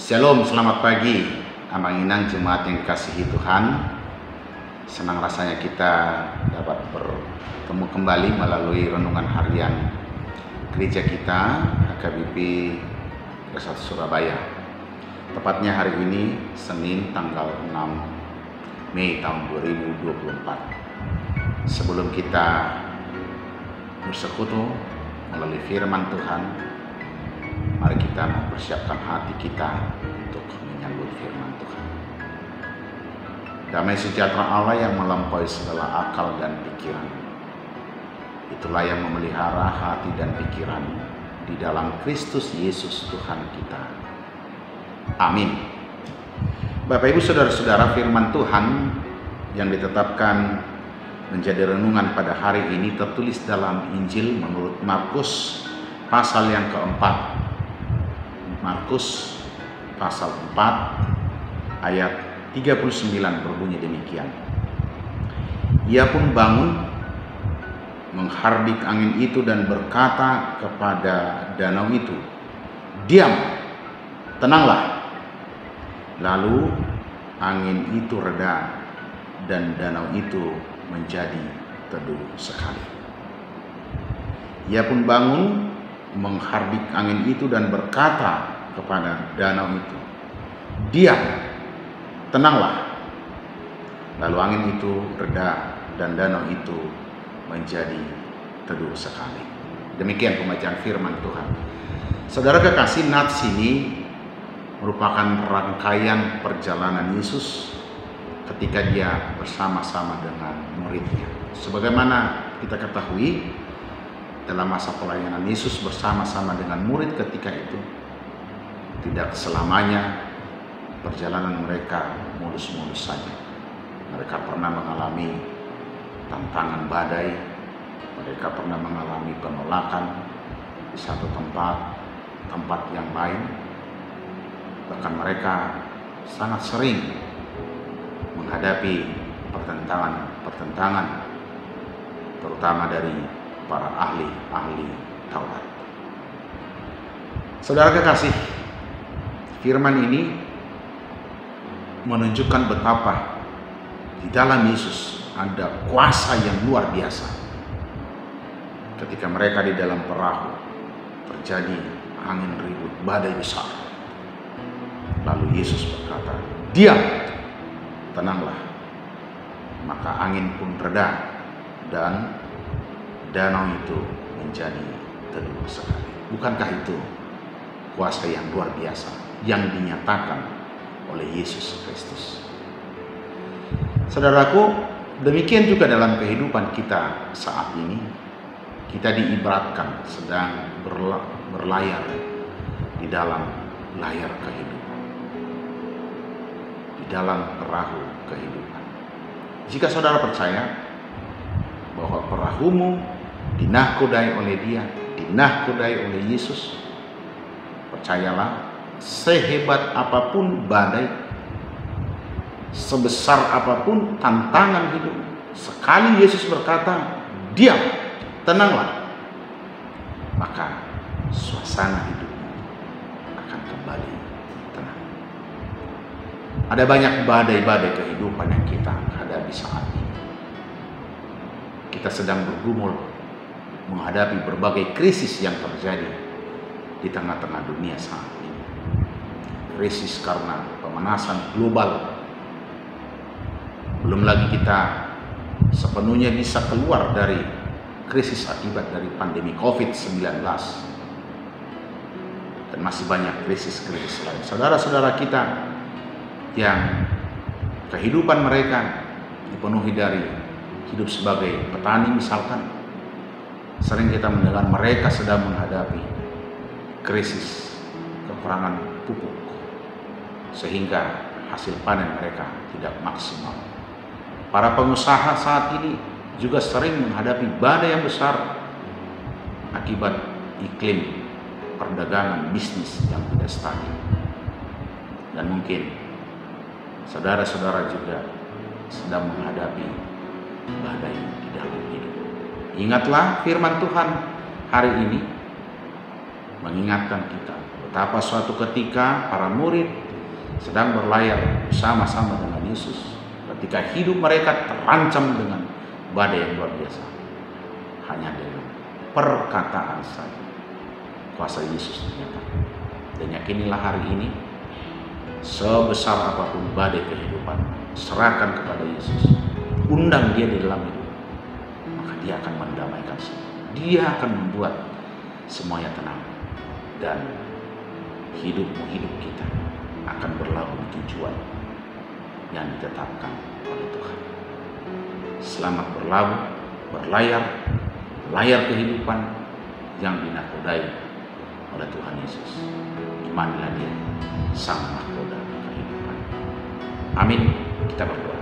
Shalom, selamat pagi Amang Inang Jemaat yang dikasihi Tuhan. Senang rasanya kita dapat bertemu kembali melalui renungan harian gereja kita HKBP Resort Surabaya. Tepatnya hari ini Senin tanggal 6 Mei tahun 2024. Sebelum kita bersekutu melalui firman Tuhan, mari kita mempersiapkan hati kita untuk menyambut firman Tuhan. Damai sejahtera Allah yang melampaui segala akal dan pikiran, itulah yang memelihara hati dan pikiran di dalam Kristus Yesus Tuhan kita. Amin. Bapak Ibu Saudara-saudara, firman Tuhan yang ditetapkan menjadi renungan pada hari ini tertulis dalam Injil menurut Markus pasal yang keempat. Markus pasal 4 ayat 39 berbunyi demikian. Ia pun bangun, menghardik angin itu dan berkata kepada danau itu, "Diam, tenanglah." Lalu angin itu reda dan danau itu menjadi teduh sekali. Ia pun bangun, menghardik angin itu dan berkata kepada danau itu, "Diam, tenanglah." Lalu angin itu reda dan danau itu menjadi teduh sekali. Demikian pembacaan firman Tuhan. Saudara kekasih, nats ini merupakan rangkaian perjalanan Yesus ketika dia bersama-sama dengan muridnya. Sebagaimana kita ketahui, dalam masa pelayanan Yesus bersama-sama dengan murid ketika itu, tidak selamanya perjalanan mereka mulus-mulus saja. Mereka pernah mengalami tantangan badai, mereka pernah mengalami penolakan di satu tempat yang lain. Bahkan mereka sangat sering menghadapi pertentangan, terutama dari para ahli Taurat. Saudara kekasih, firman ini menunjukkan betapa di dalam Yesus ada kuasa yang luar biasa. Ketika mereka di dalam perahu, terjadi angin ribut, badai besar. Lalu Yesus berkata, "Diam, tenanglah." Maka angin pun reda dan danau itu menjadi teduh sekali. Bukankah itu kuasa yang luar biasa yang dinyatakan oleh Yesus Kristus? Saudaraku, demikian juga dalam kehidupan kita saat ini. Kita diibaratkan sedang berlayar di dalam layar kehidupan, di dalam perahu kehidupan. Jika saudara percaya bahwa perahumu dinahkodai oleh Dia, dinahkodai oleh Yesus, percayalah, sehebat apapun badai, sebesar apapun tantangan hidup, sekali Yesus berkata, "Diam, tenanglah," maka suasana hidupmu akan kembali tenang. Ada banyak badai-badai kehidupan yang kita hadapi saat ini. Kita sedang bergumul menghadapi berbagai krisis yang terjadi di tengah-tengah dunia saat ini. Krisis karena pemanasan global. Belum lagi kita sepenuhnya bisa keluar dari krisis akibat dari pandemi COVID-19. Dan masih banyak krisis-krisis lain. Saudara-saudara kita yang kehidupan mereka dipenuhi dari hidup sebagai petani misalkan, sering kita mendengar mereka sedang menghadapi krisis kekurangan pupuk, sehingga hasil panen mereka tidak maksimal. Para pengusaha saat ini juga sering menghadapi badai yang besar akibat iklim perdagangan bisnis yang tidak stabil. Dan mungkin saudara-saudara juga sedang menghadapi badai di dalam hidup. Ingatlah firman Tuhan hari ini mengingatkan kita Betapa suatu ketika para murid sedang berlayar bersama-sama dengan Yesus, ketika hidup mereka terancam dengan badai yang luar biasa, hanya dengan perkataan saja kuasa Yesus dinyatakan. Dan yakinilah hari ini, sebesar apapun badai kehidupan, serahkan kepada Yesus, undang dia di dalam hidup, maka dia akan mendamaikan semua. Dia akan membuat semuanya tenang, dan hidup kita akan berlabuh di tujuan yang ditetapkan oleh Tuhan. Selamat berlabuh, berlayar, layar kehidupan yang dinakodai oleh Tuhan Yesus. Imanilah dia, sang nakoda kehidupan. Amin. Kita berdoa.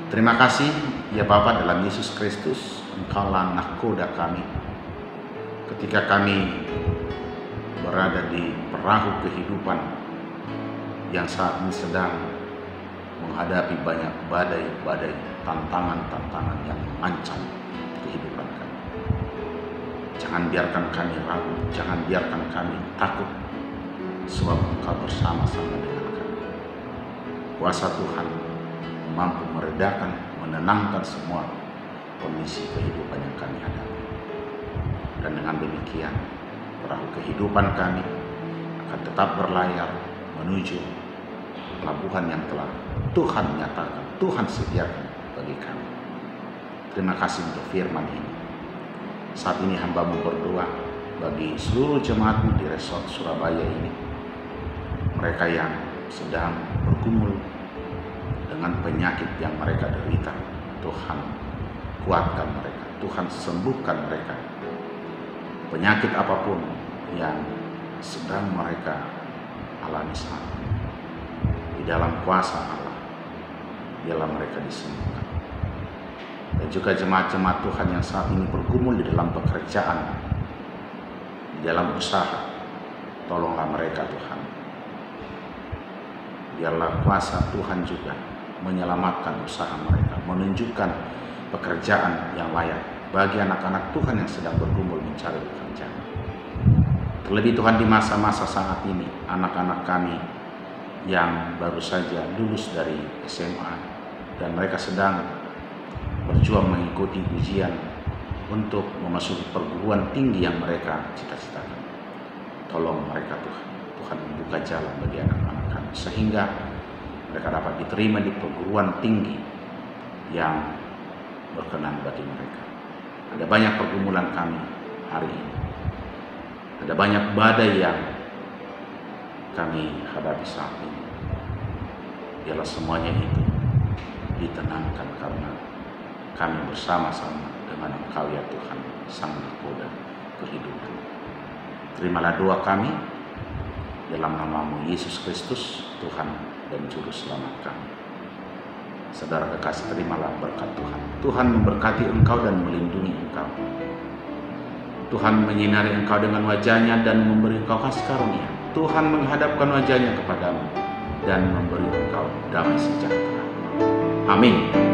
Terima kasih ya Bapa dalam Yesus Kristus, Engkaulah nakoda kami ketika kami berada di perahu kehidupan yang saat ini sedang menghadapi banyak badai-badai, tantangan-tantangan yang mengancam kehidupan kami. Jangan biarkan kami ragu, jangan biarkan kami takut, sebab Engkau bersama-sama dengan kami. Kuasa Tuhan mampu meredakan, menenangkan semua kondisi kehidupan yang kami hadapi. Dan dengan demikian, perahu kehidupan kami akan tetap berlayar menuju pelabuhan yang telah Tuhan nyatakan, Tuhan sediakan bagi kami. Terima kasih untuk firman ini. Saat ini hamba-Mu berdoa bagi seluruh jemaat-Mu di Resort Surabaya ini, mereka yang sedang bergumul dengan penyakit yang mereka derita. Tuhan kuatkan mereka, Tuhan sembuhkan mereka. Penyakit apapun yang sedang mereka alami saat ini, di dalam kuasa Allah, biarlah mereka disembuhkan. Dan juga jemaat-jemaat Tuhan yang saat ini bergumul di dalam pekerjaan, di dalam usaha, tolonglah mereka Tuhan. Biarlah kuasa Tuhan juga menyelamatkan usaha mereka, menunjukkan pekerjaan yang layak bagi anak-anak Tuhan yang sedang bergumul mencari pekerjaan. Terlebih Tuhan, di masa-masa saat ini, anak-anak kami yang baru saja lulus dari SMA dan mereka sedang berjuang mengikuti ujian untuk memasuki perguruan tinggi yang mereka cita-citakan. Tolong mereka Tuhan, Tuhan membuka jalan bagi anak-anak kami sehingga mereka dapat diterima di perguruan tinggi yang berkenan bagi mereka. Ada banyak pergumulan kami hari ini, ada banyak badai yang kami hadapi saat ini. Biarlah semuanya itu ditenangkan karena kami bersama-sama dengan Engkau ya Tuhan, Sang Nakoda kehidupan. Terimalah doa kami dalam nama-Mu Yesus Kristus, Tuhan dan Juru Selamat kami. Saudara kekasih, terimalah berkat Tuhan. Tuhan memberkati engkau dan melindungi engkau. Tuhan menyinari engkau dengan wajah-Nya dan memberi engkau kasih karunia. Tuhan menghadapkan wajah-Nya kepadamu dan memberi engkau damai sejahtera. Amin.